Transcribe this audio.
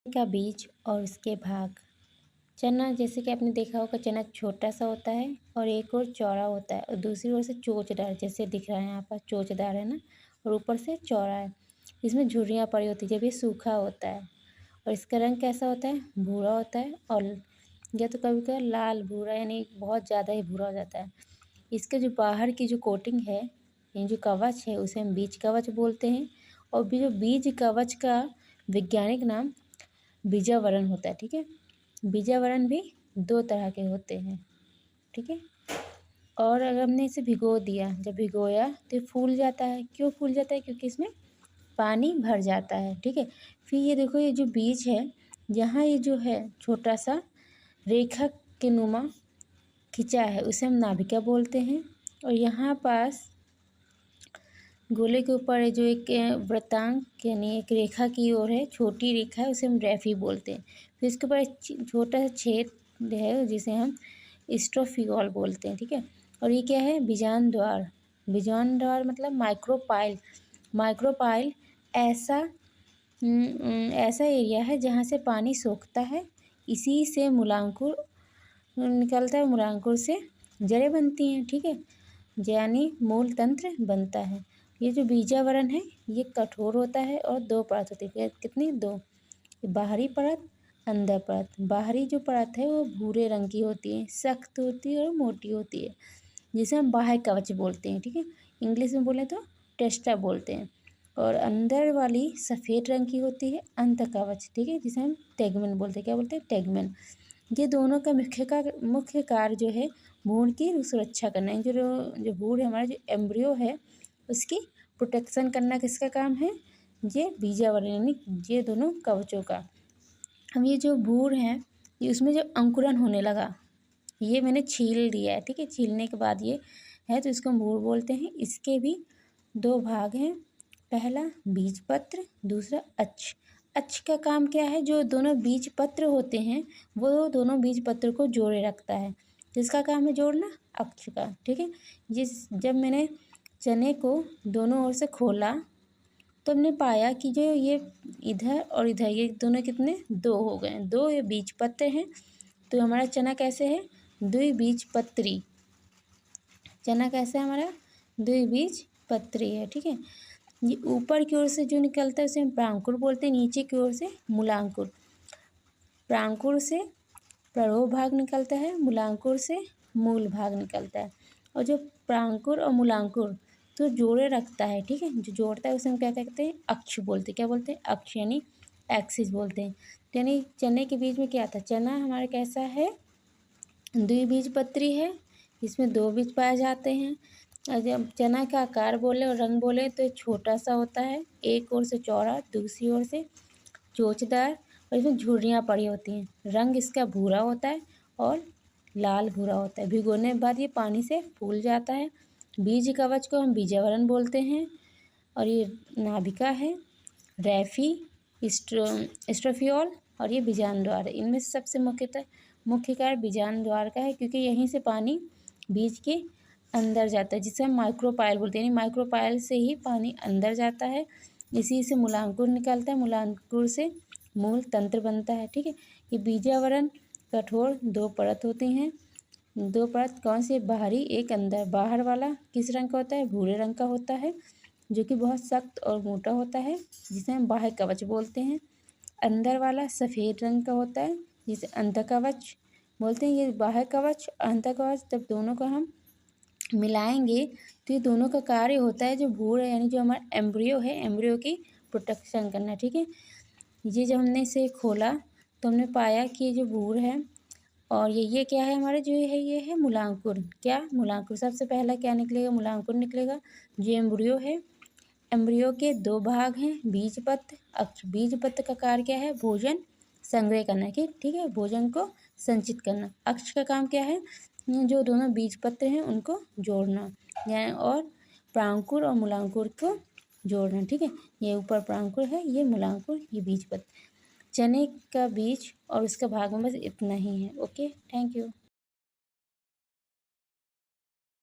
का बीज और उसके भाग। चना जैसे कि आपने देखा होगा, चना छोटा सा होता है और एक और चौड़ा होता है और दूसरी ओर से चोचदार, जैसे दिख रहा है यहाँ पर चोचदार है ना, और ऊपर से चौड़ा है। इसमें झुर्रियाँ पड़ी होती है जब ये सूखा होता है। और इसका रंग कैसा होता है? भूरा होता है, और या तो कभी कभी लाल भूरा, यानी बहुत ज़्यादा ही भूरा हो जाता है। इसके जो बाहर की जो कोटिंग है, ये जो कवच है, उसे हम बीज कवच बोलते हैं। और भी जो बीज कवच का वैज्ञानिक नाम बीजावरण होता है। ठीक है, बीजावरण भी दो तरह के होते हैं। ठीक है, और अगर हमने इसे भिगो दिया, जब भिगोया तो ये फूल जाता है। क्यों फूल जाता है? क्योंकि इसमें पानी भर जाता है। ठीक है, फिर ये देखो, ये जो बीज है, यहाँ ये जो है छोटा सा रेखा के नुमा खिंचा है, उसे हम नाभिका बोलते हैं। और यहाँ पास गोले के ऊपर जो एक वृत्तांक यानी एक रेखा की ओर है, छोटी रेखा है, उसे हम रेफी बोलते हैं। फिर इसके ऊपर एक छोटा सा छेद है जिसे हम स्ट्रोफियोल बोलते हैं। ठीक है, और ये क्या है? बीजांड द्वार। बीजांड द्वार मतलब माइक्रोपाइल। माइक्रोपाइल ऐसा ऐसा एरिया है जहाँ से पानी सोखता है, इसी से मूलांकुर निकलता है, मूलांकुर से जड़ें बनती हैं। ठीक है, यानी मूल तंत्र बनता है। ये जो बीजावरण है ये कठोर होता है और दो परत होती है। कितनी? दो। बाहरी परत, अंदर परत। बाहरी जो परत है वो भूरे रंग की होती है, सख्त होती है और मोटी होती है, जिसे हम बाह्य कवच बोलते हैं। ठीक है, इंग्लिश में बोले तो टेस्टा बोलते हैं। और अंदर वाली सफ़ेद रंग की होती है अंत कवच। ठीक है, जिसे हम टेगमेन बोलते हैं। क्या बोलते हैं? टेगमेन। ये दोनों का मुख्य कार्य जो है भ्रूण की सुरक्षा करना है। जो भ्रूण है हमारा, जो एम्ब्रियो है, उसकी प्रोटेक्शन करना किसका काम है? ये बीजावरण यानी ये दोनों कवचों का। अब ये जो भ्रूण है, ये उसमें जो अंकुरन होने लगा, ये मैंने छील दिया है। ठीक है, छीलने के बाद ये है तो इसको हम भ्रूण बोलते हैं। इसके भी दो भाग हैं, पहला बीजपत्र, दूसरा अक्ष। अक्ष का काम क्या है? जो दोनों बीजपत्र होते हैं वो दोनों बीजपत्र को जोड़े रखता है। किसका काम है जोड़ना? अक्ष का। ठीक है, जब मैंने चने को दोनों ओर से खोला तो हमने पाया कि जो ये इधर और इधर ये दोनों कितने? दो हो गए। दो ये बीजपत्र हैं, तो हमारा चना कैसे है? द्विबीजपत्री। चना कैसा है हमारा? द्विबीजपत्री है। ठीक है, ये ऊपर की ओर से जो निकलता है उसे हम प्रांकुर बोलते हैं, नीचे की ओर से मूलांकुर। प्रांकुर से प्ररोह भाग निकलता है, मूलांकुर से मूल भाग निकलता है। और जो प्रांकुर और मूलांकुर तो जोड़े रखता है, ठीक है, जो जोड़ता है उसे हम क्या कहते हैं? अक्ष बोलते हैं। क्या बोलते हैं? अक्ष यानी एक्सिस बोलते हैं। यानी चने के बीच में क्या था? चना हमारा कैसा है? द्विबीजपत्री है, इसमें दो बीज पाए जाते हैं। और जब चना का आकार बोले और रंग बोले तो छोटा सा होता है, एक ओर से चौड़ा, दूसरी ओर से चोचदार, और इसमें झुर्रियाँ पड़ी होती हैं। रंग इसका भूरा होता है और लाल भूरा होता है। भिगोने के बाद ये पानी से फूल जाता है। बीज कवच को हम बीजावरण बोलते हैं। और ये नाभिका है, रेफी, स्ट्रोफियोल, और ये बीजांड द्वार है। इनमें से सबसे मुख्य कार्य बीजांड द्वार का है, क्योंकि यहीं से पानी बीज के अंदर जाता है, जिसे हम माइक्रोपाइल बोलते हैं। यानी माइक्रोपाइल से ही पानी अंदर जाता है, इसी से मूलांकुर निकलता है, मूलांकुर से मूल तंत्र बनता है। ठीक है, ये बीजावरण कठोर दो परत होती हैं। दो परत कौन सी? बाहरी, एक अंदर। बाहर वाला किस रंग का होता है? भूरे रंग का होता है, जो कि बहुत सख्त और मोटा होता है, जिसे हम बाह्य कवच बोलते हैं। अंदर वाला सफ़ेद रंग का होता है, जिसे अंतःकवच बोलते हैं। ये बाह्य कवच, अंतःकवच, जब दोनों को हम मिलाएंगे तो ये दोनों का कार्य होता है, जो भ्रूण है यानी जो हमारा एम्ब्रियो है, एम्ब्रियो की प्रोटेक्शन करना। ठीक है, ये जब हमने इसे खोला तो हमने पाया कि ये जो भ्रूण है, और ये क्या है हमारा? जो है ये है मूलांकुर। क्या? मूलांकुर। सबसे पहला क्या निकलेगा? मूलांकुर निकलेगा। जो एम्ब्रियो है, एम्ब्रियो के दो भाग हैं, बीजपत्र, अक्ष। बीजपत्र का कार्य क्या है? भोजन संग्रह करना। ठीक है, भोजन को संचित करना। अक्ष का काम क्या है? जो दोनों बीजपत्र हैं उनको जोड़ना, यानी और प्रांकुर और मूलांकुर को जोड़ना। ठीक है, ये ऊपर प्रांकुर है, ये मूलांकुर, ये बीजपत्र। चने का बीज और उसका भाग में बस इतना ही है। Okay, thank you.